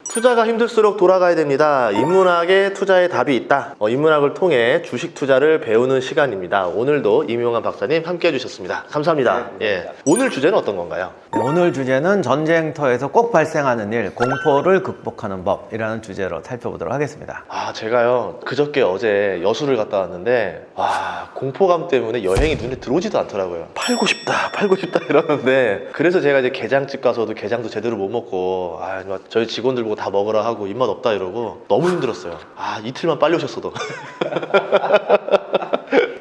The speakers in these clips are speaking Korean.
투자가 힘들수록 돌아가야 됩니다. 인문학에 투자의 답이 있다. 인문학을 통해 주식 투자를 배우는 시간입니다. 오늘도 임용환 박사님 함께 해주셨습니다. 감사합니다. 예. 오늘 주제는 어떤 건가요? 오늘 주제는 전쟁터에서 꼭 발생하는 일, 공포를 극복하는 법이라는 주제로 살펴보도록 하겠습니다. 제가요 그저께 어제 여수를 갔다 왔는데 와, 공포감 때문에 여행이 눈에 들어오지도 않더라고요. 팔고 싶다 이러는데, 그래서 제가 이제 게장집 가서도 게장도 제대로 못 먹고 저희 직원들 보고 다 먹으라 하고 입맛 없다 이러고 너무 힘들었어요. 이틀만 빨리 오셨어도.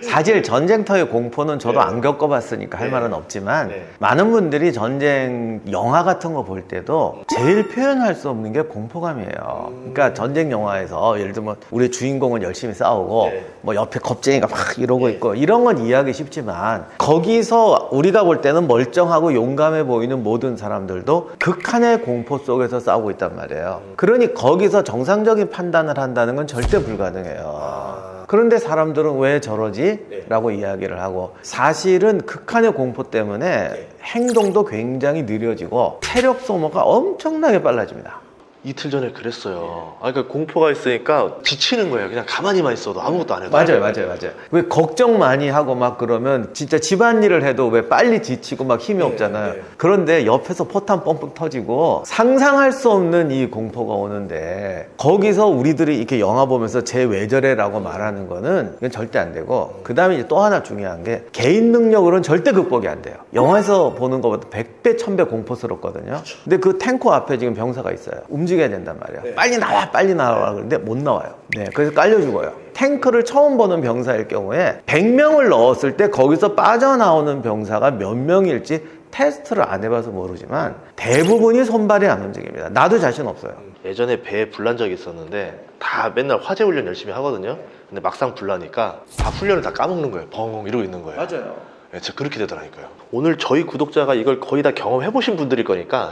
사실 전쟁터의 공포는 저도 안 겪어봤으니까 할 말은 없지만 많은 분들이 전쟁 영화 같은 거 볼 때도 제일 표현할 수 없는 게 공포감이에요. 그러니까 전쟁 영화에서 예를 들면 우리 주인공은 열심히 싸우고 뭐 옆에 겁쟁이가 막 이러고 있고 이런 건 이해하기 쉽지만, 거기서 우리가 볼 때는 멀쩡하고 용감해 보이는 모든 사람들도 극한의 공포 속에서 싸우고 있단 말이에요. 그러니 거기서 정상적인 판단을 한다는 건 절대 불가능해요. 그런데 사람들은 왜 저러지? 라고 이야기를 하고, 사실은 극한의 공포 때문에 행동도 굉장히 느려지고 체력 소모가 엄청나게 빨라집니다. 이틀 전에 그랬어요. 그러니까 공포가 있으니까 지치는 거예요. 그냥 가만히만 있어도 아무것도 안 해도. 맞아요. 왜 걱정 많이 하고 막 그러면 진짜 집안일을 해도 왜 빨리 지치고 막 힘이 없잖아요. 그런데 옆에서 포탄 뻥뻥 터지고 상상할 수 없는 이 공포가 오는데, 거기서 우리들이 이렇게 영화 보면서 쟤 왜 저래라고 말하는 거는 이건 절대 안 되고, 그 다음에 또 하나 중요한 게 개인 능력으로는 절대 극복이 안 돼요. 영화에서 보는 것보다 100배 1000배 공포스럽거든요. 근데 그 탱커 앞에 지금 병사가 있어요. 움직여야 된단 말이에요. 빨리 나와 그러는데 못 나와요. 그래서 깔려 죽어요. 탱크를 처음 보는 병사일 경우에 100명을 넣었을 때 거기서 빠져나오는 병사가 몇 명일지 테스트를 안 해봐서 모르지만 대부분이 손발이 안 움직입니다. 나도 자신 없어요. 예전에 배에 불난 적이 있었는데 다 맨날 화재 훈련 열심히 하거든요. 근데 막상 불나니까 다 훈련을 다 까먹는 거예요. 벙 이러고 있는 거예요. 맞아요. 진짜 그렇게 되더라니까요. 오늘 저희 구독자가 이걸 거의 다 경험해보신 분들일 거니까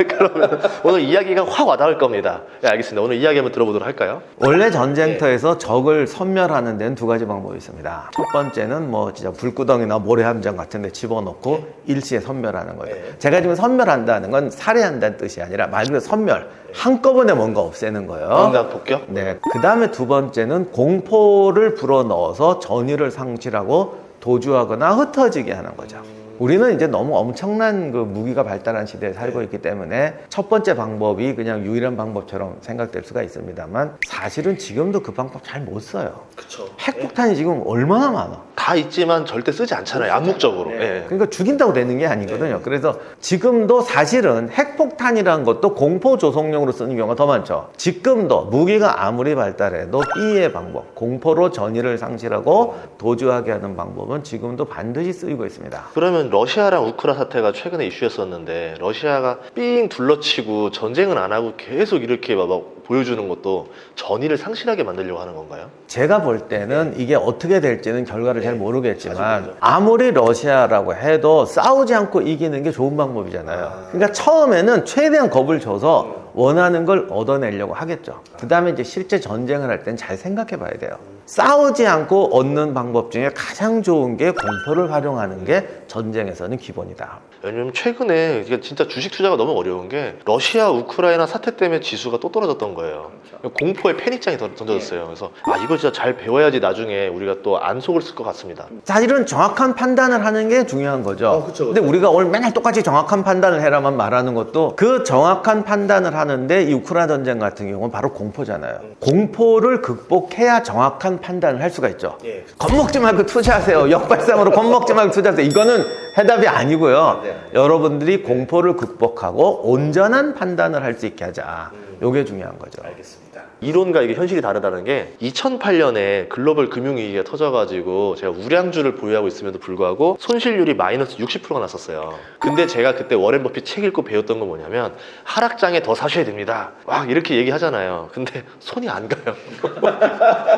그러면 오늘 이야기가 확 와닿을 겁니다. 알겠습니다. 오늘 이야기 한번 들어보도록 할까요? 원래 전쟁터에서 적을 섬멸하는 데는 두 가지 방법이 있습니다. 첫 번째는 뭐 진짜 불구덩이나 모래함정 같은 데 집어넣고 일시에 섬멸하는 거예요. 제가 지금 섬멸한다는 건 살해한다는 뜻이 아니라 말 그대로 섬멸, 한꺼번에 뭔가 없애는 거예요. 응답 폭격? 그 다음에 두 번째는 공포를 불어넣어서 전의를 상실하고 도주하거나 흩어지게 하는 거죠. 우리는 이제 너무 엄청난 그 무기가 발달한 시대에 살고 있기 때문에 첫 번째 방법이 그냥 유일한 방법처럼 생각될 수가 있습니다만, 사실은 지금도 그 방법 잘 못 써요. 그쵸. 핵폭탄이 지금 얼마나 많아. 다 있지만 절대 쓰지 않잖아요. 암묵적으로. 그러니까 죽인다고 되는 게 아니거든요. 그래서 지금도 사실은 핵폭탄이라는 것도 공포 조성용으로 쓰는 경우가 더 많죠. 지금도 무기가 아무리 발달해도 B의 방법, 공포로 전의를 상실하고 도주하게 하는 방법은 지금도 반드시 쓰이고 있습니다. 그러면 러시아랑 우크라 사태가 최근에 이슈였었는데, 러시아가 삥 둘러치고 전쟁은 안 하고 계속 이렇게 막 보여주는 것도 전의를 상실하게 만들려고 하는 건가요? 제가 볼 때는 이게 어떻게 될지는 결과를 잘 모르겠지만, 아무리 러시아라고 해도 싸우지 않고 이기는 게 좋은 방법이잖아요. 그러니까 처음에는 최대한 겁을 줘서 원하는 걸 얻어내려고 하겠죠. 그 다음에 이제 실제 전쟁을 할 땐 잘 생각해 봐야 돼요. 싸우지 않고 얻는 방법 중에 가장 좋은 게 공포를 활용하는 게 전쟁에서는 기본이다. 왜냐면 최근에 이게 진짜 주식 투자가 너무 어려운 게, 러시아 우크라이나 사태 때문에 지수가 또 떨어졌던 거예요. 공포의 패닉장이 던져졌어요. 그래서 이거 진짜 잘 배워야지 나중에 우리가 또 안 속을 쓸 것 같습니다. 사실은 정확한 판단을 하는 게 중요한 거죠. 근데 우리가 오늘 맨날 똑같이 정확한 판단을 해라만 말하는 것도, 그 정확한 판단을 하는데 이 우크라이나 전쟁 같은 경우는 바로 공포잖아요. 공포를 극복해야 정확한 판단을 할 수가 있죠. 겁먹지 말고 투자하세요. 역발상으로 겁먹지 말고 투자하세요. 이거는 해답이 아니고요. 여러분들이 공포를 극복하고 온전한 판단을 할 수 있게 하자. 요게 중요한 거죠. 알겠습니다. 이론과 이게 현실이 다르다는 게, 2008년에 글로벌 금융위기가 터져가지고 제가 우량주를 보유하고 있음에도 불구하고 손실률이 마이너스 60%가 났었어요. 근데 제가 그때 워렌 버핏 책 읽고 배웠던 건 뭐냐면, 하락장에 더 사셔야 됩니다 막 이렇게 얘기하잖아요. 근데 손이 안 가요.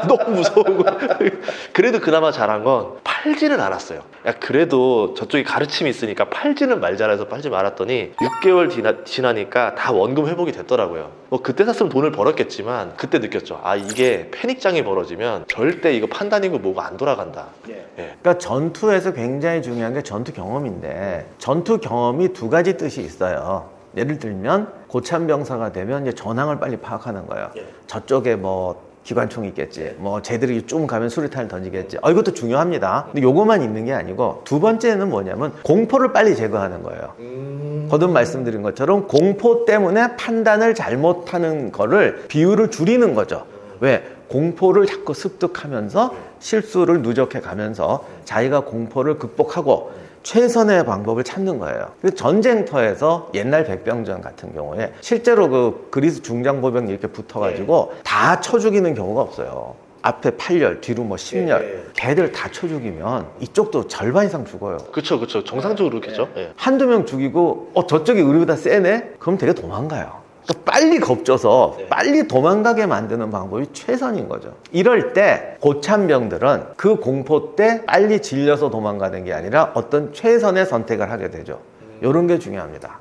너무 무서운 거예요. 그래도 그나마 잘한 건 팔지는 않았어요. 그래도 저쪽에 가르침이 있으니까 팔지는 말자라 해서 팔지 말았더니 6개월 지나니까 다 원금 회복이 됐더라고요. 뭐 그때 샀으면 돈을 벌었겠지만, 그때 느꼈죠. 이게 패닉장이 벌어지면 절대 이거 판단이고 뭐고 안 돌아간다. 그러니까 전투에서 굉장히 중요한 게 전투 경험인데, 전투 경험이 두 가지 뜻이 있어요. 예를 들면 고참병사가 되면 이제 전황을 빨리 파악하는 거예요. 예. 저쪽에 뭐 기관총이 있겠지. 뭐 쟤들이 좀 가면 수류탄을 던지겠지. 이것도 중요합니다. 근데 요거만 있는 게 아니고 두 번째는 뭐냐면 공포를 빨리 제거하는 거예요. 거듭 말씀드린 것처럼 공포 때문에 판단을 잘못하는 거를 비율을 줄이는 거죠. 왜? 공포를 자꾸 습득하면서 실수를 누적해 가면서 자기가 공포를 극복하고 최선의 방법을 찾는 거예요. 그래서 전쟁터에서 옛날 백병전 같은 경우에 실제로 그 그리스 중장보병이 이렇게 붙어가지고 다 쳐 죽이는 경우가 없어요. 앞에 8열, 뒤로 뭐 10열. 걔들 다 쳐 죽이면 이쪽도 절반 이상 죽어요. 그쵸. 정상적으로 그렇겠죠. 예. 한두 명 죽이고 저쪽이 우리보다 세네? 그럼 되게 도망가요. 그러니까 빨리 겁줘서 빨리 도망가게 만드는 방법이 최선인 거죠. 이럴 때 고참병들은 그 공포 때 빨리 질려서 도망가는 게 아니라 어떤 최선의 선택을 하게 되죠. 이런 게 중요합니다.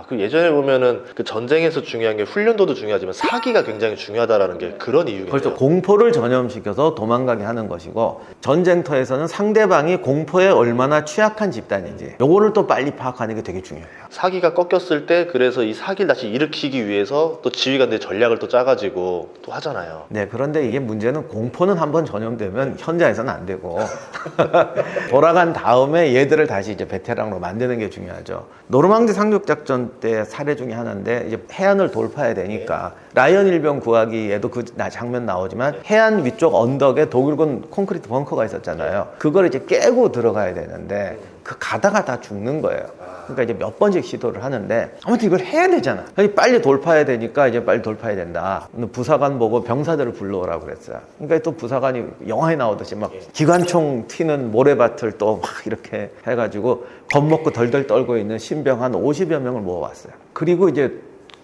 그 예전에 보면은 그 전쟁에서 중요한 게 훈련도도 중요하지만 사기가 굉장히 중요하다라는 게 그런 이유겠네요. 그렇죠. 공포를 전염시켜서 도망가게 하는 것이고 전쟁터에서는 상대방이 공포에 얼마나 취약한 집단인지 요거를 또 빨리 파악하는 게 되게 중요해요. 사기가 꺾였을 때 그래서 이 사기를 다시 일으키기 위해서 또 지휘관들이 전략을 또 짜가지고 또 하잖아요. 네, 그런데 이게 문제는 공포는 한번 전염되면 현장에서는 안 되고 돌아간 다음에 얘들을 다시 이제 베테랑으로 만드는 게 중요하죠. 노르망디 상륙작전 때 사례 중에 하나인데 이제 해안을 돌파해야 되니까 라이언 일병 구하기에도 그 장면 나오지만 해안 위쪽 언덕에 독일군 콘크리트 벙커가 있었잖아요. 그걸 이제 깨고 들어가야 되는데 그 가다가 다 죽는 거예요. 그러니까 이제 몇 번씩 시도를 하는데 아무튼 이걸 해야 되잖아. 빨리 돌파해야 되니까 이제 빨리 돌파해야 된다. 부사관 보고 병사들을 불러오라고 그랬어요. 그러니까 또 부사관이 영화에 나오듯이 막 기관총 튀는 모래밭을 또 막 이렇게 해가지고 겁먹고 덜덜 떨고 있는 신병 한 50여 명을 모아왔어요. 그리고 이제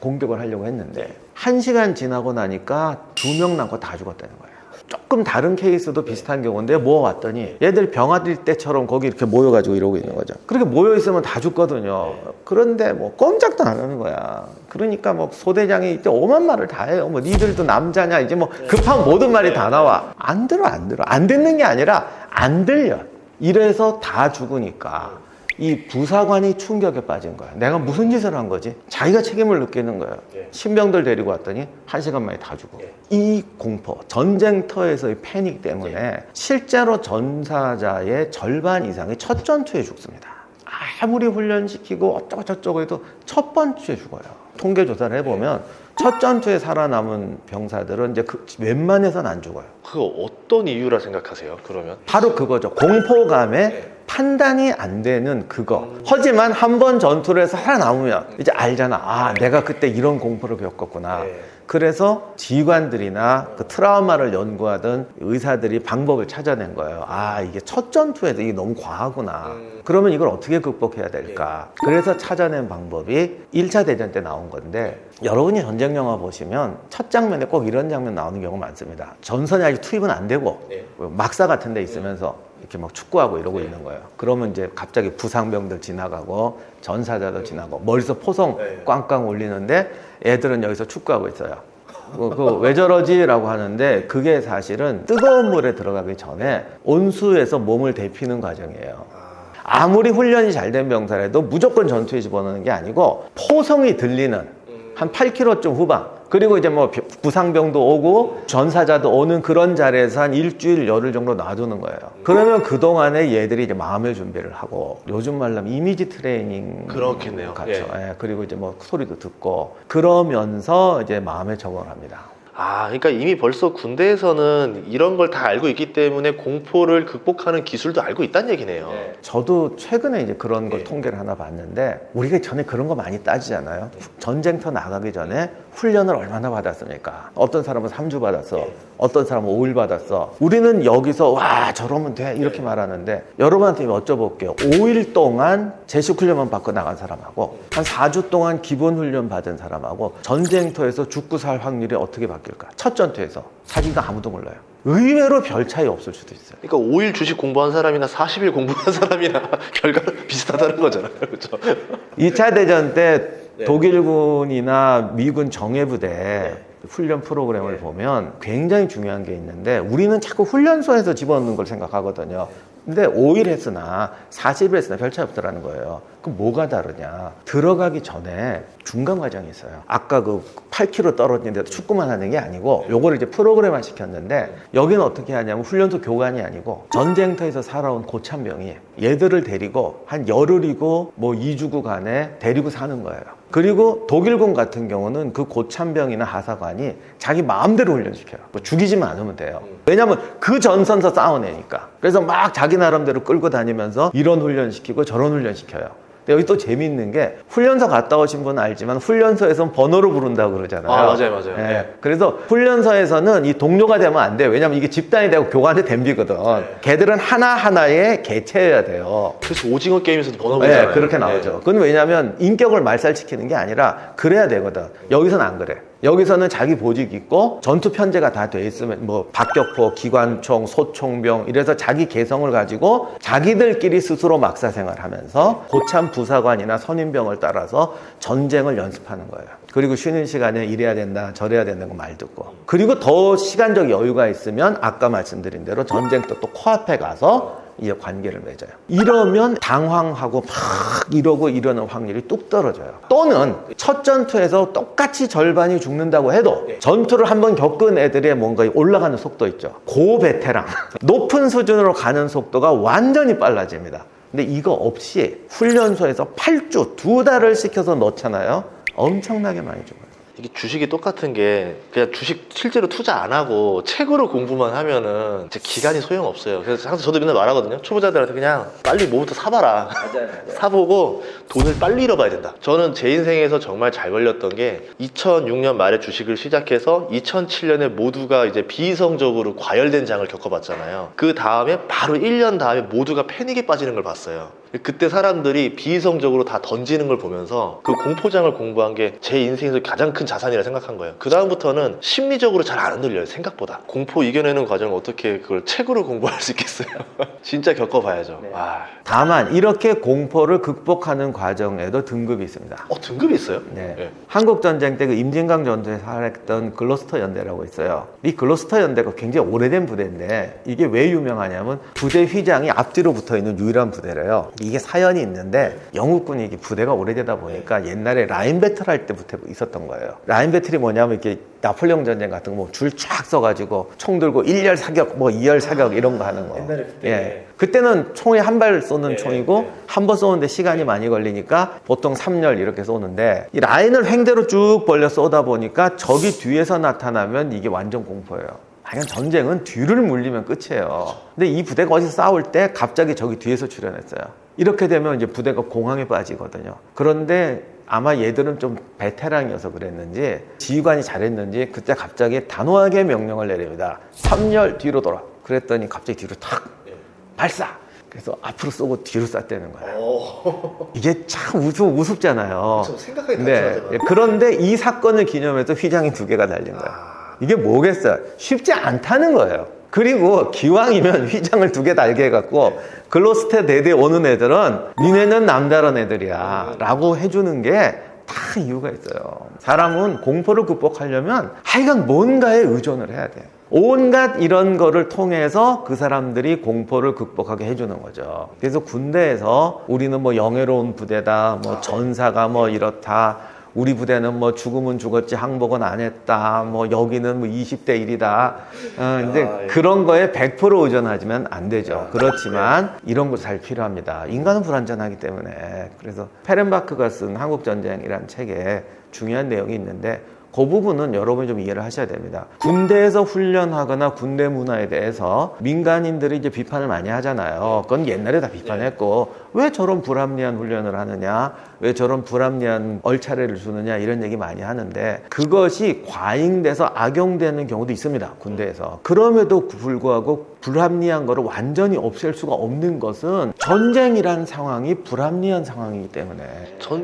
공격을 하려고 했는데 1시간 지나고 나니까 2명 남고 다 죽었다는 거예요. 조금 다른 케이스도 비슷한 경우인데 모아왔더니 얘들 병아들 때처럼 거기 이렇게 모여가지고 이러고 있는 거죠. 그렇게 모여있으면 다 죽거든요. 그런데 뭐 꼼짝도 안 하는 거야. 그러니까 뭐 소대장이 이때 오만 말을 다 해요. 뭐 니들도 남자냐 이제 뭐 급한 모든 말이 다 나와. 안 들어. 안 듣는 게 아니라 안 들려. 이래서 다 죽으니까 이 부사관이 충격에 빠진 거야. 내가 무슨 짓을 한 거지? 자기가 책임을 느끼는 거예요. 신병들 데리고 왔더니 1시간 만에 다 죽어. 이 공포, 전쟁터에서의 패닉 때문에 실제로 전사자의 절반 이상이 첫 전투에 죽습니다. 아무리 훈련시키고 어쩌고 저쩌고 해도 첫 번째에 죽어요. 통계 조사를 해보면 첫 전투에 살아남은 병사들은 이제 웬만해서는 안 죽어요. 그거 어떤 이유라 생각하세요? 그러면? 바로 그거죠. 공포감에 판단이 안 되는 그거. 하지만 한 번 전투를 해서 살아남으면 이제 알잖아. 내가 그때 이런 공포를 겪었구나. 그래서 지휘관들이나 그 트라우마를 연구하던 의사들이 방법을 찾아낸 거예요. 이게 첫 전투에서 이게 너무 과하구나. 그러면 이걸 어떻게 극복해야 될까? 그래서 찾아낸 방법이 1차 대전 때 나온 건데 여러분이 전쟁 영화 보시면 첫 장면에 꼭 이런 장면 나오는 경우가 많습니다. 전선이 아직 투입은 안 되고 막사 같은 데 있으면서 이렇게 막 축구하고 이러고 있는 거예요. 그러면 이제 갑자기 부상병들 지나가고 전사자도 지나고 머리서 포성 꽝꽝 울리는데 애들은 여기서 축구하고 있어요. 왜 저러지? 라고 하는데 그게 사실은 뜨거운 물에 들어가기 전에 온수에서 몸을 데피는 과정이에요. 아무리 훈련이 잘 된 병사라도 무조건 전투에 집어넣는 게 아니고 포성이 들리는 한 8km쯤 후방 그리고 이제 뭐 부상병도 오고 전사자도 오는 그런 자리에서 한 일주일 열흘 정도 놔두는 거예요. 그러면 그동안에 얘들이 이제 마음의 준비를 하고 요즘 말로 하면 이미지 트레이닝 그렇겠네요. 같죠. 그리고 이제 뭐 소리도 듣고 그러면서 이제 마음에 적응을 합니다. 그러니까 이미 벌써 군대에서는 이런 걸 다 알고 있기 때문에 공포를 극복하는 기술도 알고 있다는 얘기네요. 저도 최근에 이제 그런 걸 통계를 하나 봤는데 우리가 전에 그런 거 많이 따지잖아요. 전쟁터 나가기 전에 훈련을 얼마나 받았습니까? 어떤 사람은 3주 받았어. 어떤 사람은 5일 받았어. 우리는 여기서 와 저러면 돼 이렇게 말하는데 여러분한테 여쭤볼게요. 5일 동안 제식 훈련만 받고 나간 사람하고 한 4주 동안 기본 훈련 받은 사람하고 전쟁터에서 죽고 살 확률이 어떻게 바뀔까? 첫 전투에서 사진가 아무도 몰라요. 의외로 별 차이 없을 수도 있어요. 그러니까 5일 주식 공부한 사람이나 40일 공부한 사람이나 결과가 비슷하다는 거잖아요. 그렇죠? 2차 대전 때 독일군이나 미군 정예부대 훈련 프로그램을 보면 굉장히 중요한 게 있는데 우리는 자꾸 훈련소에서 집어넣는 걸 생각하거든요. 근데 5일 했으나 40일 했으나 별 차이 없더라는 거예요. 그럼 뭐가 다르냐? 들어가기 전에 중간 과정이 있어요. 아까 그 8kg 떨어지는데도 축구만 하는 게 아니고 요거를 이제 프로그램화 시켰는데 여기는 어떻게 하냐면 훈련소 교관이 아니고 전쟁터에서 살아온 고참병이 얘들을 데리고 한 열흘이고 뭐 2주간에 데리고 사는 거예요. 그리고 독일군 같은 경우는 그 고참병이나 하사관이 자기 마음대로 훈련시켜요. 뭐 죽이지만 않으면 돼요. 왜냐면 그 전선에서 싸워내니까. 그래서 막 자기 나름대로 끌고 다니면서 이런 훈련시키고 저런 훈련시켜요. 여기 또 재미있는 게 훈련소 갔다 오신 분은 알지만 훈련소에서는 번호로 부른다고 그러잖아요. 아, 맞아요. 예. 네. 그래서 훈련소에서는 이 동료가 되면 안 돼요. 왜냐면 이게 집단이 되고 교관한테 덤비거든. 걔들은 하나하나의 개체여야 돼요. 그래서 오징어 게임에서도 번호 네, 보잖아요. 그렇게 나오죠. 그건 왜냐면 인격을 말살시키는 게 아니라 그래야 되거든. 여기서는 안 그래. 여기서는 자기 보직 있고 전투 편제가 다 돼 있으면 뭐 박격포, 기관총, 소총병 이래서 자기 개성을 가지고 자기들끼리 스스로 막사생활하면서 고참 부사관이나 선임병을 따라서 전쟁을 연습하는 거예요. 그리고 쉬는 시간에 이래야 된다, 저래야 된다는 거 말 듣고. 그리고 더 시간적 여유가 있으면 아까 말씀드린 대로 전쟁터 또 코앞에 가서 이제 관계를 맺어요. 이러면 당황하고 막 이러고 이러는 확률이 뚝 떨어져요. 또는 첫 전투에서 똑같이 절반이 죽는다고 해도 전투를 한번 겪은 애들의 뭔가 올라가는 속도 있죠. 고베테랑 높은 수준으로 가는 속도가 완전히 빨라집니다. 근데 이거 없이 훈련소에서 8주 2달을 시켜서 넣잖아요. 엄청나게 많이 죽어요. 이게 주식이 똑같은 게 그냥 주식 실제로 투자 안 하고 책으로 공부만 하면은 제 기간이 소용없어요. 그래서 항상 저도 맨날 말하거든요. 초보자들한테 그냥 빨리 뭐부터 사봐라. 맞아요. 사보고 돈을 빨리 잃어봐야 된다. 저는 제 인생에서 정말 잘 걸렸던 게 2006년 말에 주식을 시작해서 2007년에 모두가 이제 비이성적으로 과열된 장을 겪어봤잖아요. 그 다음에 바로 1년 다음에 모두가 패닉에 빠지는 걸 봤어요. 그때 사람들이 비이성적으로 다 던지는 걸 보면서 그 공포장을 공부한 게 제 인생에서 가장 큰 자산이라 생각한 거예요. 그 다음부터는 심리적으로 잘 안 흔들려요. 생각보다. 공포 이겨내는 과정을 어떻게 그걸 책으로 공부할 수 있겠어요. 진짜 겪어봐야죠. 네. 아. 다만 이렇게 공포를 극복하는 과정에도 등급이 있습니다. 등급이 있어요? 네. 네. 한국 전쟁 때 그 임진강 전투에 살았던 글로스터 연대라고 있어요. 이 글로스터 연대가 굉장히 오래된 부대인데 이게 왜 유명하냐면 부대 휘장이 앞뒤로 붙어 있는 유일한 부대래요. 이게 사연이 있는데 영국군이 이게 부대가 오래되다 보니까 옛날에 라인 배틀 할 때부터 있었던 거예요. 라인 배틀이 뭐냐면 이렇게 나폴레옹 전쟁 같은 거 뭐 줄 쫙 써가지고 총 들고 1열 사격, 뭐 2열 사격 이런 거 하는 거. 옛날에 그때. 예. 그때는 총이 한 발 쏘는 총이고 한 번 쏘는데 시간이 많이 걸리니까 보통 3열 이렇게 쏘는데 이 라인을 횡대로 쭉 벌려 쏘다 보니까 적이 뒤에서 나타나면 이게 완전 공포예요. 당연 전쟁은 뒤를 물리면 끝이에요. 근데 이 부대가 어디서 싸울 때 갑자기 적이 뒤에서 출현했어요. 이렇게 되면 이제 부대가 공황에 빠지거든요. 그런데 아마 얘들은 좀 베테랑이어서 그랬는지 지휘관이 잘했는지 그때 갑자기 단호하게 명령을 내립니다. 3열 뒤로 돌아. 그랬더니 갑자기 뒤로 탁 발사. 그래서 앞으로 쏘고 뒤로 쐈다는 거예요. 이게 참 우습잖아요. 생각하기 네. 그런데 이 사건을 기념해서 휘장이 2개가 달린 거예요. 이게 뭐겠어요? 쉽지 않다는 거예요. 그리고 기왕이면 휘장을 2개 달게 해갖고 글로스터 대대에 오는 애들은 니네는 남다른 애들이야 라고 해주는 게 다 이유가 있어요. 사람은 공포를 극복하려면 하여간 뭔가에 의존을 해야 돼요. 온갖 이런 거를 통해서 그 사람들이 공포를 극복하게 해주는 거죠. 그래서 군대에서 우리는 뭐 영예로운 부대다, 뭐 전사가 뭐 이렇다, 우리 부대는 뭐 죽으면 죽었지 항복은 안 했다, 뭐 여기는 뭐 20대 1이다. 근데 그런 거에 100% 의존하지면 안 되죠. 그렇지만 이런 거 잘 필요합니다. 인간은 불완전하기 때문에. 그래서 페렌바크가 쓴 한국전쟁이라는 책에 중요한 내용이 있는데 그 부분은 여러분이 좀 이해를 하셔야 됩니다. 군대에서 훈련하거나 군대 문화에 대해서 민간인들이 이제 비판을 많이 하잖아요. 그건 옛날에 다 비판했고 왜 저런 불합리한 훈련을 하느냐, 왜 저런 불합리한 얼차례를 주느냐 이런 얘기 많이 하는데 그것이 과잉돼서 악용되는 경우도 있습니다. 군대에서. 그럼에도 불구하고 불합리한 거를 완전히 없앨 수가 없는 것은 전쟁이라는 상황이 불합리한 상황이기 때문에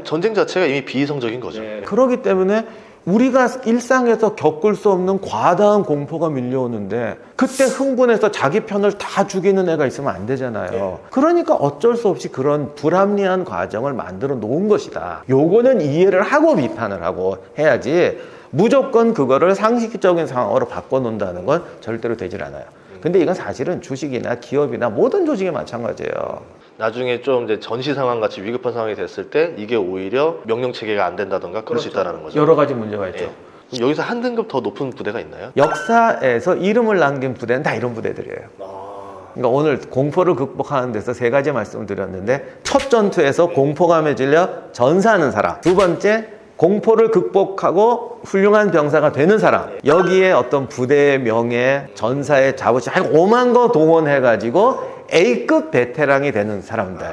전쟁 자체가 이미 비이성적인 거죠. 그렇기 때문에 우리가 일상에서 겪을 수 없는 과다한 공포가 밀려오는데 그때 흥분해서 자기 편을 다 죽이는 애가 있으면 안 되잖아요. 그러니까 어쩔 수 없이 그런 불합리한 과정을 만들어 놓은 것이다. 요거는 이해를 하고 비판을 하고 해야지 무조건 그거를 상식적인 상황으로 바꿔놓는다는 건 절대로 되질 않아요. 근데 이건 사실은 주식이나 기업이나 모든 조직에 마찬가지예요. 나중에 좀 이제 전시 상황 같이 위급한 상황이 됐을 때 이게 오히려 명령 체계가 안 된다던가 그럴 수 있다는 거죠. 여러 가지 문제가 있죠. 예. 그럼 여기서 한 등급 더 높은 부대가 있나요? 역사에서 이름을 남긴 부대는 다 이런 부대들이에요. 그러니까 오늘 공포를 극복하는 데서 세 가지 말씀을 드렸는데, 첫 전투에서 공포감에 질려 전사하는 사람, 두 번째 공포를 극복하고 훌륭한 병사가 되는 사람, 여기에 어떤 부대의 명예, 전사의 자부심, 오만 거 동원해가지고 A급 베테랑이 되는 사람들.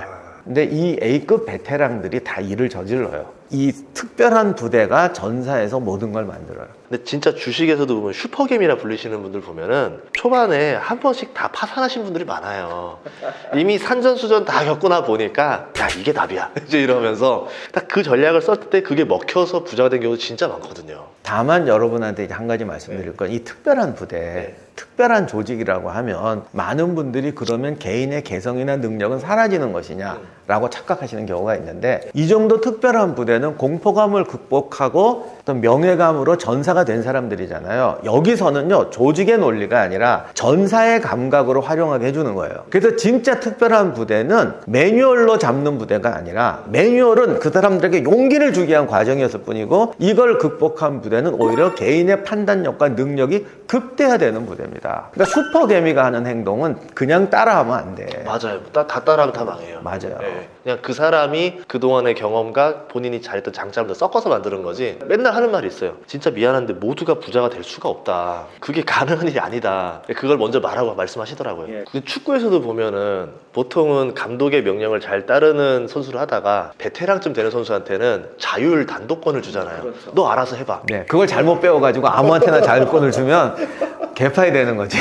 근데 이 A급 베테랑들이 다 일을 저질러요. 이 특별한 부대가 전사에서 모든 걸 만들어요. 근데 진짜 주식에서도 보면 슈퍼겜이라 불리시는 분들 보면은 초반에 한 번씩 다 파산하신 분들이 많아요. 이미 산전수전 다 겪거나 보니까 야 이게 답이야 이제 이러면서 딱 그 전략을 썼을 때 그게 먹혀서 부자가 된 경우도 진짜 많거든요. 다만 여러분한테 이제 한 가지 말씀드릴 건, 이 특별한 부대, 특별한 조직이라고 하면 많은 분들이 그러면 개인의 개성이나 능력은 사라지는 것이냐라고 착각하시는 경우가 있는데, 이 정도 특별한 부대는 공포감을 극복하고 어떤 명예감으로 전사가 된 사람들이잖아요. 여기서는요, 조직의 논리가 아니라 전사의 감각으로 활용하게 해주는 거예요. 그래서 진짜 특별한 부대는 매뉴얼로 잡는 부대가 아니라, 매뉴얼은 그 사람들에게 용기를 주기 위한 과정이었을 뿐이고, 이걸 극복한 부대는 오히려 개인의 판단력과 능력이 극대화되는 부대입니다. 그러니까 슈퍼개미가 하는 행동은 그냥 따라하면 안 돼. 맞아요. 다 따라하면 다 망해요. 맞아요. 네. 그냥 그 사람이 그동안의 경험과 본인이 잘했던 장점을 섞어서 만드는 거지. 맨날 하는 말이 있어요. 진짜 미안한데 모두가 부자가 될 수가 없다. 그게 가능한 일이 아니다. 그걸 먼저 말하고 말씀하시더라고요. 근데 축구에서도 보면은 보통은 감독의 명령을 잘 따르는 선수를 하다가 베테랑쯤 되는 선수한테는 자율 단독권을 주잖아요. 너 알아서 해봐. 네, 그걸 잘못 배워가지고 아무한테나 자율권을 주면 개파이 되는 거지.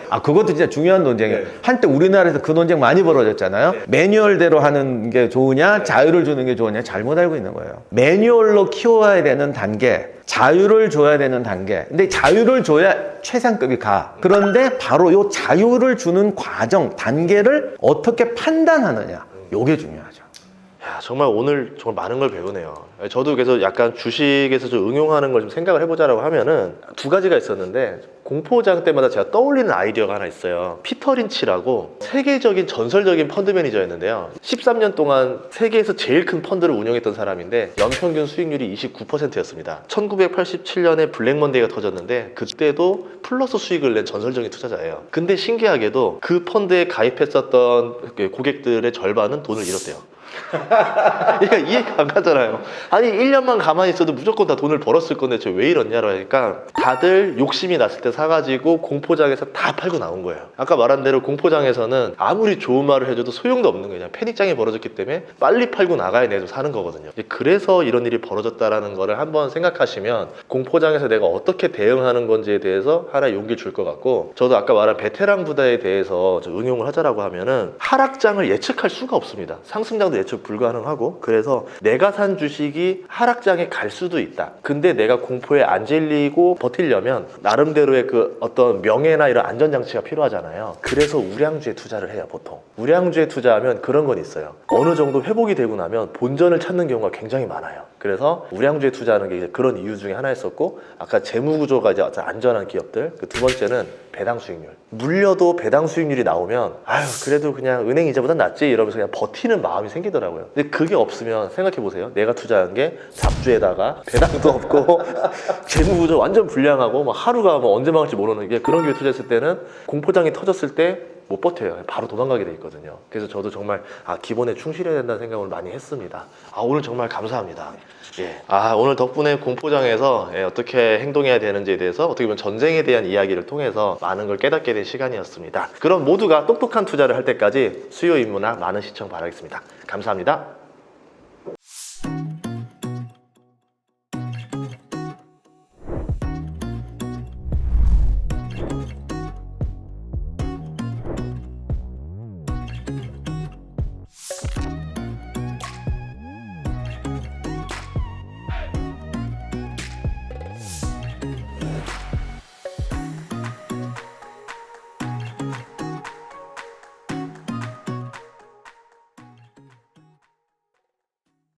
아, 그것도 진짜 중요한 논쟁이에요. 한때 우리나라에서 그 논쟁 많이 벌어졌잖아요. 매뉴얼대로 하는 게 좋으냐, 자유를 주는 게 좋으냐, 잘못 알고 있는 거예요. 매뉴얼로 키워야 되는 단계, 자유를 줘야 되는 단계. 근데 자유를 줘야 최상급이 가. 그런데 바로 요 자유를 주는 과정, 단계를 어떻게 판단하느냐, 요게 중요하죠. 야, 정말 오늘 정말 많은 걸 배우네요. 저도 그래서 약간 주식에서 좀 응용하는 걸 좀 생각을 해보자라고 하면은 두 가지가 있었는데, 공포장 때마다 제가 떠올리는 아이디어가 하나 있어요. 피터 린치라고 세계적인 전설적인 펀드 매니저였는데요. 13년 동안 세계에서 제일 큰 펀드를 운영했던 사람인데 연평균 수익률이 29%였습니다. 1987년에 블랙먼데이가 터졌는데 그때도 플러스 수익을 낸 전설적인 투자자예요. 근데 신기하게도 그 펀드에 가입했었던 고객들의 절반은 돈을 잃었대요. 그러니까 이해가 안 가잖아요. 아니 1년만 가만히 있어도 무조건 다 돈을 벌었을 건데 저 왜 이러냐고 하니까 다들 욕심이 났을 때 사가지고 공포장에서 다 팔고 나온 거예요. 아까 말한 대로 공포장에서는 아무리 좋은 말을 해줘도 소용도 없는 거예요. 패닉장이 벌어졌기 때문에 빨리 팔고 나가야 내도 사는 거거든요. 그래서 이런 일이 벌어졌다라는 거를 한번 생각하시면 공포장에서 내가 어떻게 대응하는 건지에 대해서 하나의 용기를 줄 것 같고, 저도 아까 말한 베테랑 부대에 대해서 좀 응용을 하자라고 하면은 하락장을 예측할 수가 없습니다. 상승장도 예측 불가능하고, 그래서 내가 산 주식이 하락장에 갈 수도 있다. 근데 내가 공포에 안 질리고 버티려면 나름대로의 그 어떤 명예나 이런 안전장치가 필요하잖아요. 그래서 우량주에 투자를 해요. 보통 우량주에 투자하면 그런 건 있어요. 어느 정도 회복이 되고 나면 본전을 찾는 경우가 굉장히 많아요. 그래서 우량주에 투자하는 게 이제 그런 이유 중에 하나였었고, 아까 재무구조가 이제 안전한 기업들, 그 두 번째는 배당 수익률. 물려도 배당 수익률이 나오면 아유 그래도 그냥 은행 이자보단 낫지 이러면서 그냥 버티는 마음이 생기더라고요. 근데 그게 없으면 생각해 보세요. 내가 투자한 게 잡주에다가 배당도 없고 재무구조 완전 불량하고 뭐 하루가 뭐 언제 망할지 모르는 게, 그런 기업에 투자했을 때는 공포장이 터졌을 때 못 버텨요. 바로 도망가게 돼 있거든요. 그래서 저도 정말 기본에 충실해야 된다는 생각을 많이 했습니다. 오늘 정말 감사합니다. 예. 오늘 덕분에 공포장에서 어떻게 행동해야 되는지에 대해서, 어떻게 보면 전쟁에 대한 이야기를 통해서 많은 걸 깨닫게 된 시간이었습니다. 그럼 모두가 똑똑한 투자를 할 때까지 수요 인문학 많은 시청 바라겠습니다. 감사합니다.